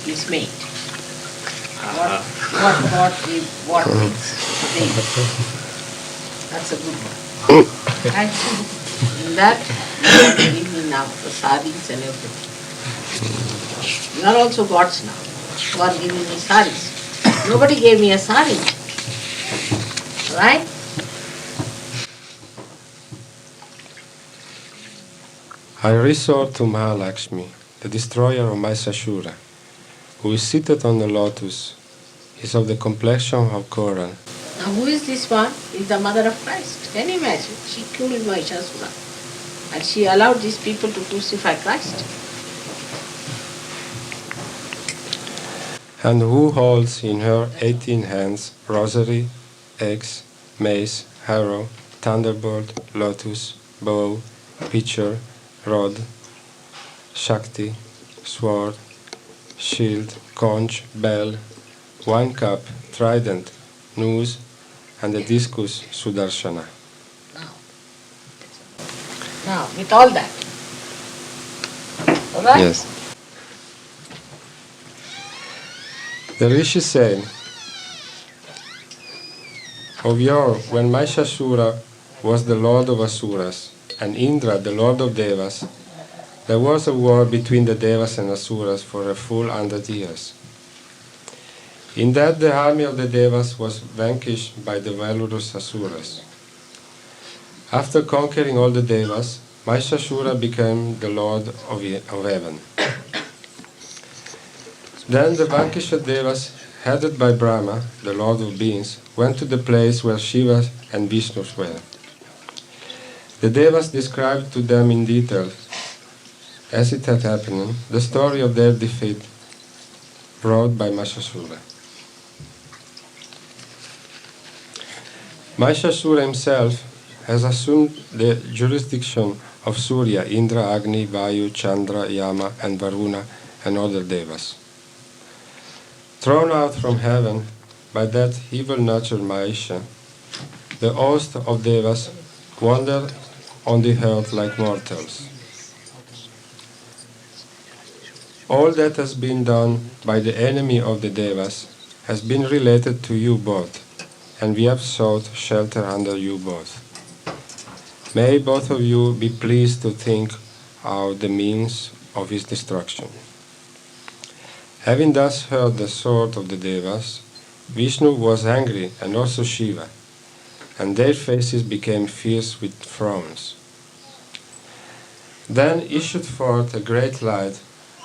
is made. What is made. That's a good one. And in that, you are giving me now the saris and everything. You are also gods now. You are giving me saris. Nobody gave me a sari. Right? I resort to Mahalakshmi, the destroyer of Mahishasura, who is seated on the lotus, is of the complexion of coral. Now who is this one? Is the mother of Christ. Can you imagine? She killed Mahishasura. And she allowed these people to crucify Christ. And who holds in her 18 hands rosary, axe, mace, arrow, thunderbolt, lotus, bow, pitcher, rod, shakti, sword, shield, conch, bell, wine cup, trident, noose, and the discus Sudarshana. Now, with all that. All right? Yes. The Rishi said, of yore, when Mahishasura was the lord of Asuras, and Indra the lord of Devas, there was a war between the Devas and Asuras for a full 100 years. In that the army of the Devas was vanquished by the valorous Asuras. After conquering all the Devas, Mahishasura became the lord of heaven. Then the vanquished Devas, headed by Brahma, the lord of beings, went to the place where Shiva and Vishnu were. The Devas described to them in detail, as it had happened, the story of their defeat brought by Mahishasura. Mahishasura himself has assumed the jurisdiction of Surya, Indra, Agni, Vayu, Chandra, Yama, and Varuna, and other Devas. Thrown out from heaven by that evil-natured Mahisha, the host of Devas wandered on the earth like mortals. All that has been done by the enemy of the Devas has been related to you both, and we have sought shelter under you both. May both of you be pleased to think out the means of his destruction. Having thus heard the sword of the Devas, Vishnu was angry, and also Shiva, and their faces became fierce with frowns. Then issued forth a great light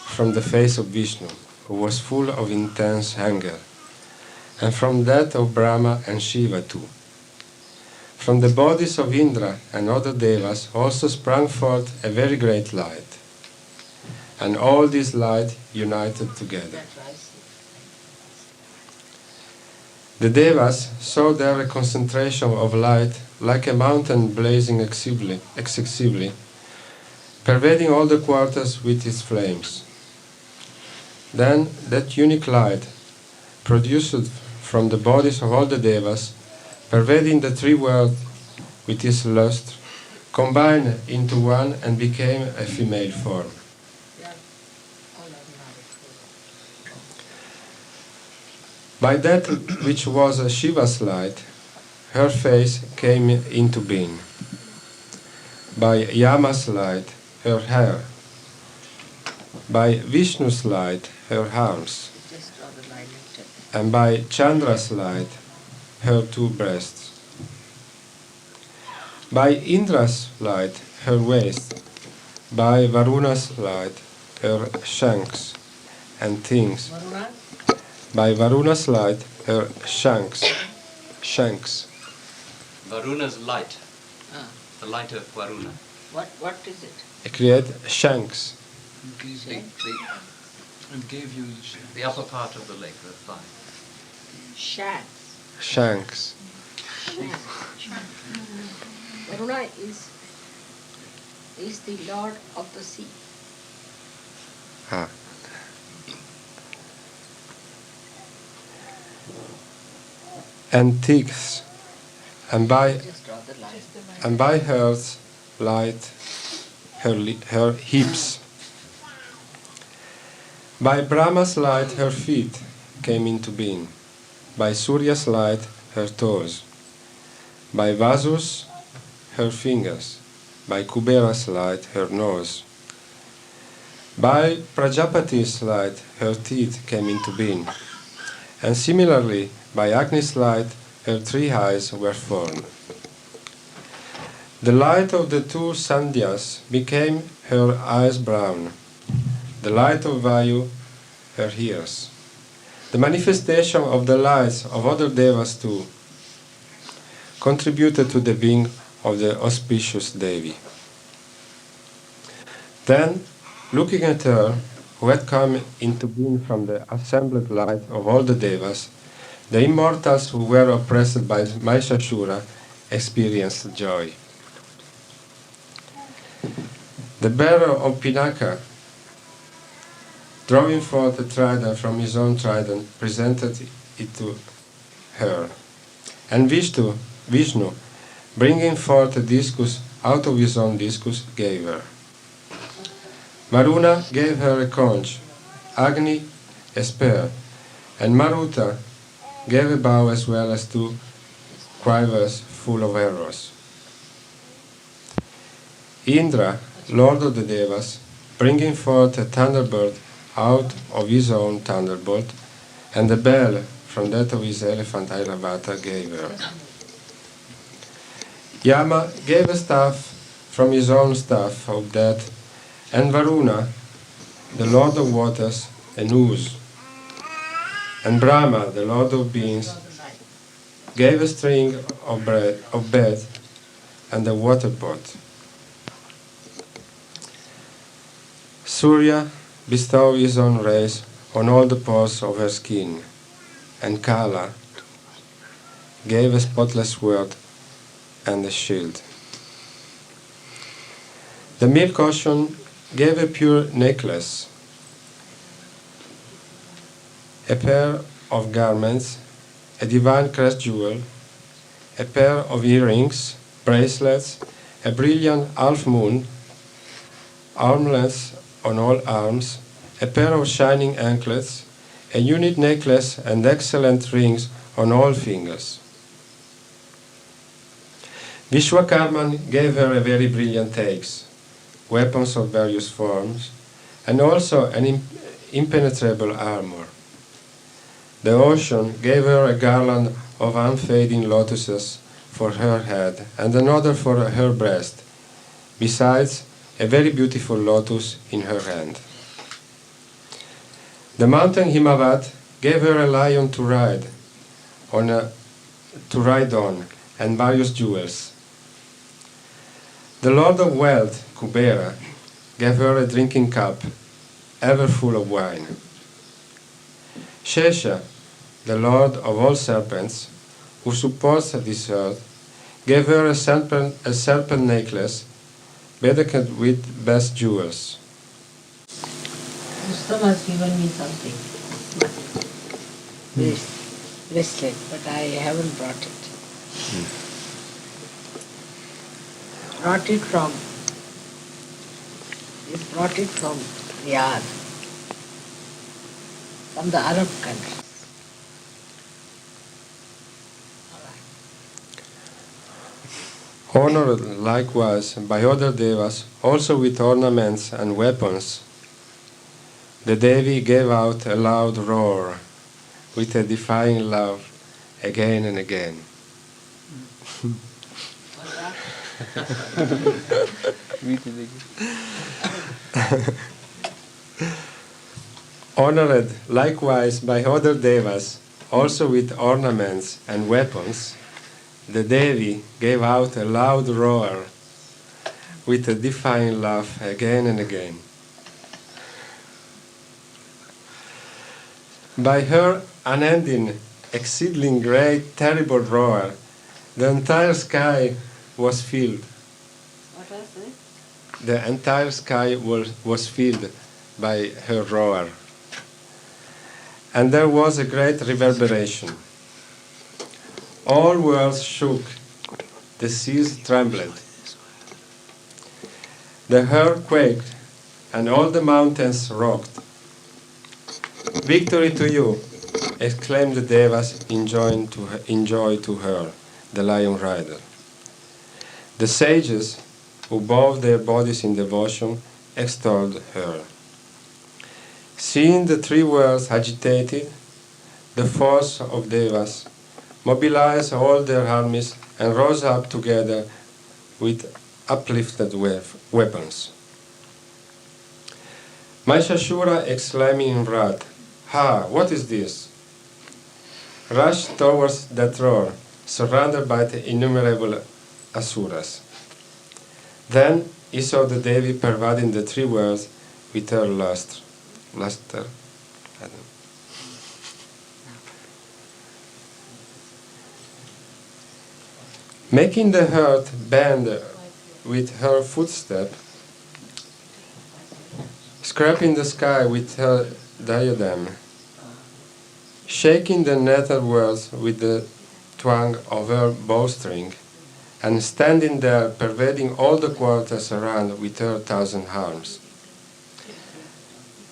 from the face of Vishnu, who was full of intense anger, and from that of Brahma and Shiva too. From the bodies of Indra and other Devas also sprang forth a very great light, and all this light united together. The Devas saw there a concentration of light like a mountain blazing excessively, pervading all the quarters with its flames. Then that unique light, produced from the bodies of all the Devas, pervading the three worlds with its lust, combined into one and became a female form. By that which was Shiva's light, her face came into being. By Yama's light, her hair. By Vishnu's light, her arms. And by Chandra's light, her two breasts. By Indra's light, her waist. By Varuna's light, her shanks and things. By Varuna's light, her shanks. Varuna's light. The light of Varuna. What is it? It create shanks. And gave you The upper part of the leg, the thigh. Shanks. Varuna is the lord of the sea. Ah. And thighs, and by her light, her hips, By Brahma's light her feet came into being, by Surya's light her toes, by Vasu's her fingers, by Kubera's light her nose. By Prajapati's light her teeth came into being, and similarly by Agni's light her 3 eyes were formed. The light of the 2 Sandhyas became her eyes brown, the light of Vayu her ears. The manifestation of the lights of other devas too contributed to the being of the auspicious Devi. Then, looking at her, who had come into being from the assembled light of all the devas, the immortals who were oppressed by Mahishasura experienced joy. The bearer of Pinaka, drawing forth a trident from his own trident, presented it to her. And Vishnu, bringing forth a discus out of his own discus, gave her. Varuna gave her a conch, Agni a spear, and Maruta gave a bow as well as 2 quivers full of arrows. Indra, lord of the Devas, bringing forth a thunderbird out of his own thunderbolt, and the bell from that of his elephant Airavata gave her. Yama gave a staff from his own staff of death, and Varuna, the lord of waters, an ooze. And Brahma, the lord of beings, gave a string of bed and a water pot. Surya bestowed his own rays on all the pores of her skin, and Kala gave a spotless sword and a shield. The milk ocean gave a pure necklace, a pair of garments, a divine crest jewel, a pair of earrings, bracelets, a brilliant half moon, armlets on all arms, a pair of shining anklets, a unique necklace, and excellent rings on all fingers. Vishwakarman gave her a very brilliant axe, weapons of various forms, and also an impenetrable armor. The ocean gave her a garland of unfading lotuses for her head and another for her breast, besides a very beautiful lotus in her hand. The mountain Himavat gave her a lion to ride on, and various jewels. The Lord of Wealth, Kubera, gave her a drinking cup, ever full of wine. Shesha, the Lord of all serpents, who supports this earth, gave her a serpent necklace, bedecked with best jewels. Rustam has given me something, bracelet, but I haven't brought it. Brought it from Riyadh, from the Arab countries. Honored likewise by other devas, also with ornaments and weapons, the Devi gave out a loud roar, with a defying laugh, again and again. Honored likewise by other devas, also with ornaments and weapons, the Devi gave out a loud roar, with a defying laugh, again and again. By her unending, exceeding great, terrible roar, the entire sky was filled. What was it? The entire sky was filled by her roar. And there was a great reverberation. All worlds shook, the seas trembled. The earth quaked, and all the mountains rocked. Victory to you! Exclaimed the Devas in joy to her, the lion rider. The sages, who bowed their bodies in devotion, extolled her. Seeing the three worlds agitated, the force of Devas mobilized all their armies and rose up together with uplifted weapons. Mahishasura, exclaiming in wrath, "Ha! What is this?" rushed towards that roar, surrounded by the innumerable asuras. Then he saw the Devi pervading the three worlds with her luster. Making the earth bend with her footstep, scraping the sky with her diadem, shaking the nether worlds with the twang of her bowstring, and standing there pervading all the quarters around with her 1,000 arms.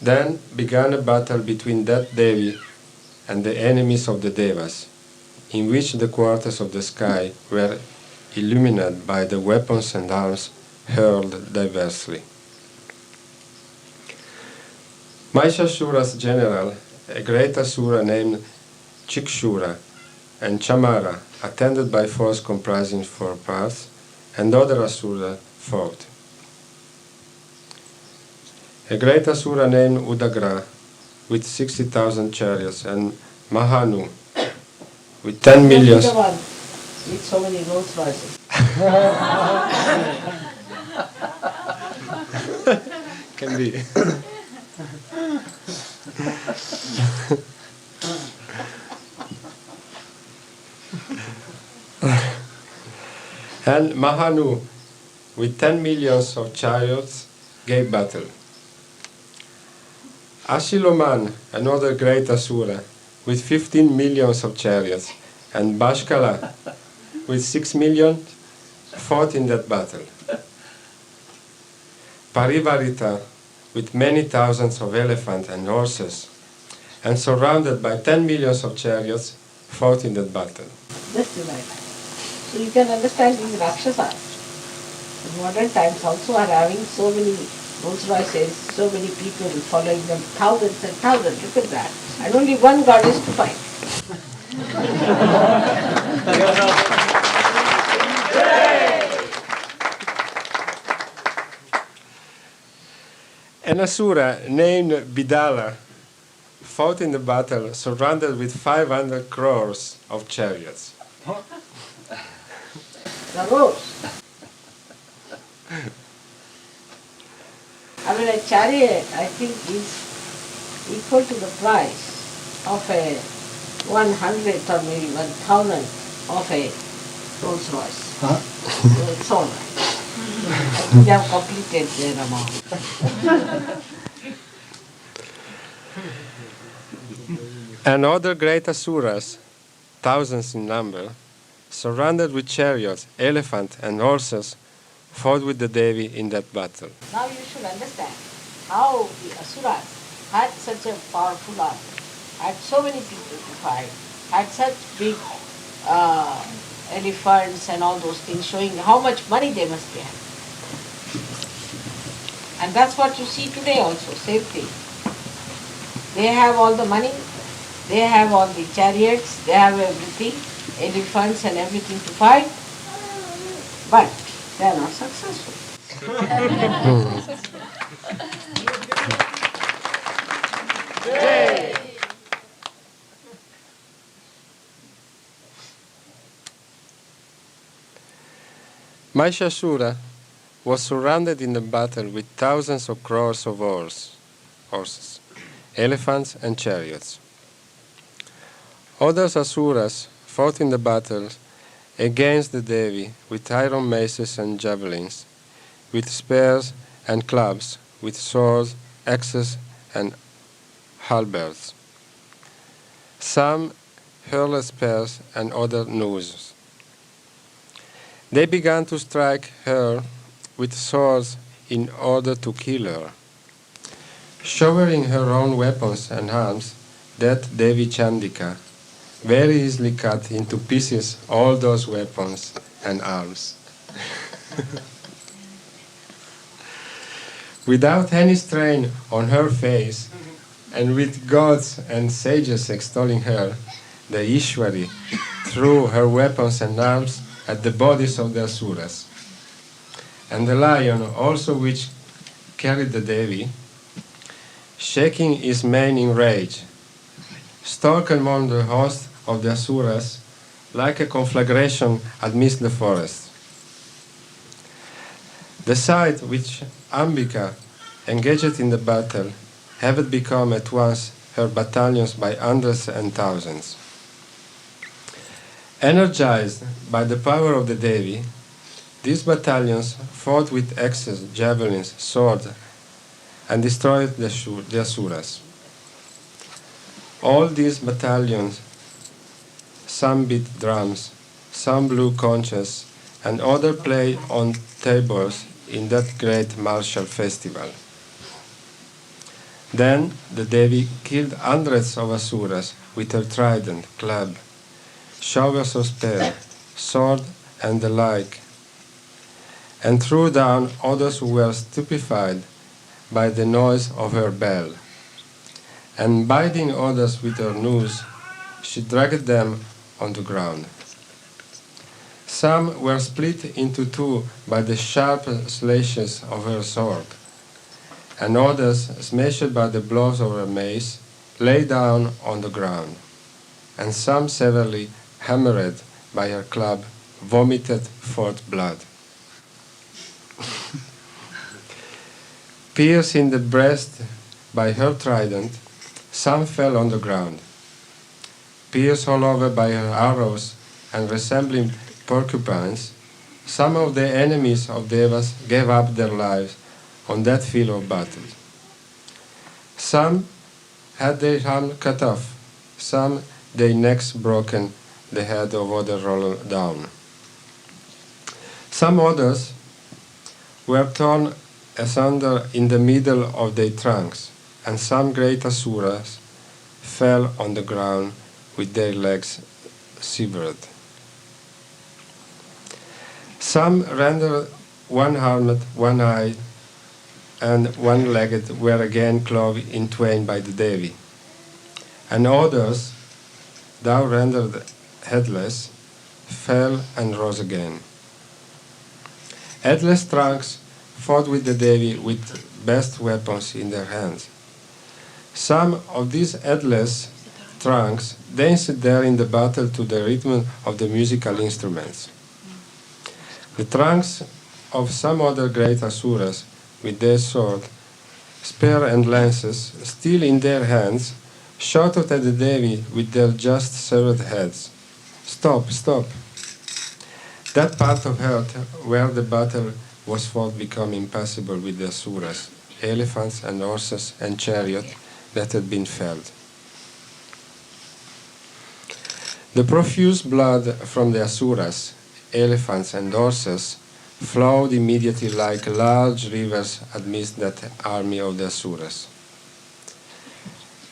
Then began a battle between that Devi and the enemies of the Devas, in which the quarters of the sky were illuminated by the weapons and arms hurled diversely. Mahishasura's general, a great asura named Chikshura, and Chamara, attended by force comprising 4 parts, and other asura fought. A great asura named Udagra, with 60,000 chariots, and Mahanu, with 10 million. The one with so many Rolls Royces. Can be. And Mahanu, with 10 millions of chariots, gave battle. Ashiloman, another great asura, with 15 millions of chariots, and Bashkala, with 6 million, fought in that battle. Parivarita, with many thousands of elephants and horses, and surrounded by 10 millions of chariots, fought in that battle. Just like that. So you can understand these Rakshasas in modern times also are having so many Rolls Royces, so many people following them, thousands and thousands, look at that. And only one God is to fight. An asura named Bidala fought in the battle surrounded with 500 crores of chariots. The rose. I mean, a chariot, I think, is equal to the price of a 100th or maybe 1,000th of a Rolls Royce. So it's all right. I think they have completed their amount. And other great asuras, thousands in number, surrounded with chariots, elephants, and horses, fought with the Devi in that battle. Now you should understand how the Asuras had such a powerful army, had so many people to fight, had such big elephants and all those things, showing how much money they must be having. And that's what you see today also, same thing. They have all the money, they have all the chariots, they have everything, elephants and everything to fight, but they are not successful. Mahishasura was surrounded in the battle with thousands of crores of horses, elephants, and chariots. Other asuras fought in the battles against the Devi with iron maces and javelins, with spears and clubs, with swords, axes, and halberds. Some hurled spears and other nooses. They began to strike her with swords in order to kill her. Showering her own weapons and arms, that Devi Chandika very easily cut into pieces all those weapons and arms. Without any strain on her face, and with gods and sages extolling her, the Ishwari threw her weapons and arms at the bodies of the Asuras. And the lion, also which carried the Devi, shaking his mane in rage, stalked among the host of the Asuras like a conflagration amidst the forest. The sight which Ambika engaged in the battle had become at once her battalions by hundreds and thousands. Energized by the power of the Devi, these battalions fought with axes, javelins, swords, and destroyed the Asuras. All these battalions, some beat drums, some blew conches, and others played on tables in that great martial festival. Then the Devi killed hundreds of Asuras with her trident, club, showers of spear, sword, and the like, and threw down others who were stupefied by the noise of her bell. And biting others with her noose, she dragged them on the ground. Some were split into two by the sharp slashes of her sword, and others, smashed by the blows of her mace, lay down on the ground, and some severely hammered by her club vomited forth blood. Pierced in the breast by her trident, some fell on the ground. Pierced all over by her arrows and resembling porcupines, some of the enemies of Devas gave up their lives on that field of battle. Some had their arms cut off, some their necks broken, the head of others rolled down. Some others were torn asunder in the middle of their trunks, and some great Asuras fell on the ground with their legs severed. Some rendered one-armed, one-eyed, and one-legged were again clove in twain by the Devi, and others, thou rendered headless, fell and rose again. Headless trunks fought with the Devi with best weapons in their hands. Some of these headless trunks danced there in the battle to the rhythm of the musical instruments. The trunks of some other great Asuras, with their sword, spear and lances still in their hands, shouted at the Devi with their just severed heads, "Stop, stop!" That part of earth where the battle was fought became impassable with the Asuras, elephants and horses and chariots that had been felled. The profuse blood from the Asuras, elephants and horses flowed immediately like large rivers amidst that army of the Asuras.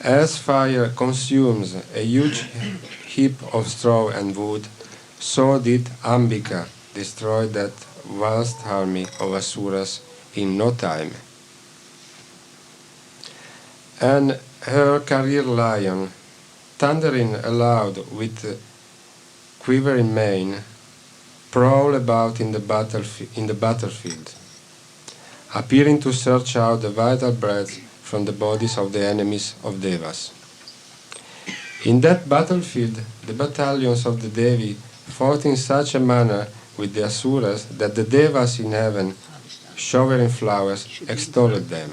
As fire consumes a huge heap of straw and wood, so did Ambika destroy that vast army of Asuras in no time. And her career lion, thundering aloud with quivering mane, prowled about in the battlefield, appearing to search out the vital breath from the bodies of the enemies of Devas. In that battlefield, the battalions of the Devi fought in such a manner with the Asuras that the Devas in heaven, showering flowers, extolled them.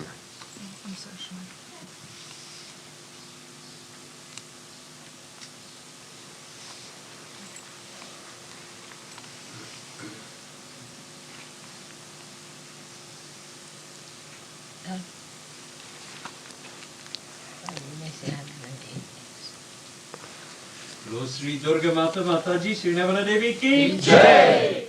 Lo Sri Durga Mata Mataji Sri Navana Devi ki Jai!